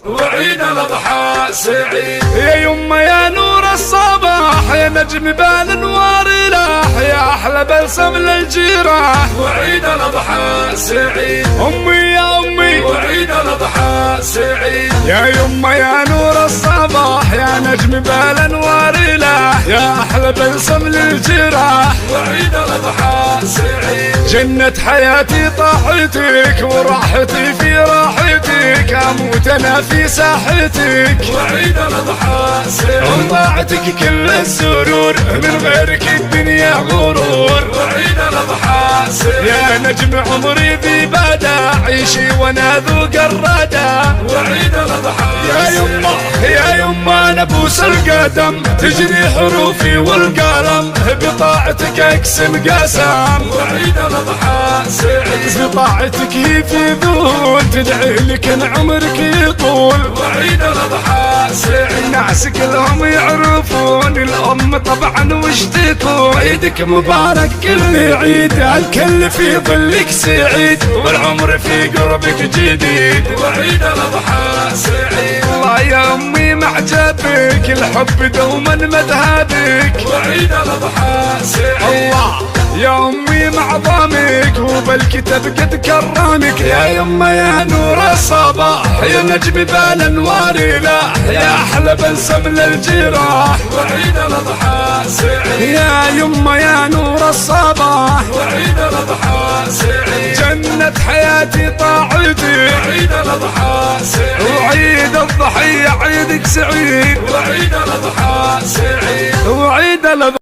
وعيد الأضحى سعيد. يا يمه يا نور الصباح، يا نجم بالانوار لاح، يا احلى بلسم للجراح، وعيد الأضحى سعيد. امي يا امي وعيد الأضحى سعيد. يا يمه يا نور الصباح، يا نجم بالانوار لاح، يا احلى بلسم للجراح، وعيد الأضحى سعيد. جنة حياتي طاحتك، وراحتي في راحتك، اموت انا في ساحتك، وعيد الأضحى سعيد. طاعتك كل السرور، من غيرك الدنيا غرور، وعيد الأضحى سعيد. يا نجم عمري ذي بدا، عيشي وانا ذوق الردى، وعيد الأضحى يا يمه يا يمه انا بوس القدم، تجري حروفي والقلم، بطاعتك اقسم قسم، وعيد الأضحى سعيد. بطاعتك يفيدون، تدعي لك ان عمرك يطول، وعيد الأضحى سعيد. الناس كلهم يعرفون الام طبعا وش تكون، عيدك مبارك كل عيد، الكل في ظلك سعيد، والعمر في قربك جديد، وعيد الأضحى سعيد. الله يا امي معجبك، الحب دوما مذهبك، وعيد الأضحى سعيد. الله يا امي معظمك، وبالكتاب قد كرمك، يا يمه يا نور الصباح، يا نجم بالانوار لاح، يا احلى بلسم للجراح، وعيد الأضحى سعيد. يا يمه يا نور الصباح، وعيد الأضحى سعيد. جنة حياتي طاعتي، وعيد الأضحى سعيد. وعيد الضحية عيدك سعيد، وعيد الأضحى سعيد. وعيد الأضحى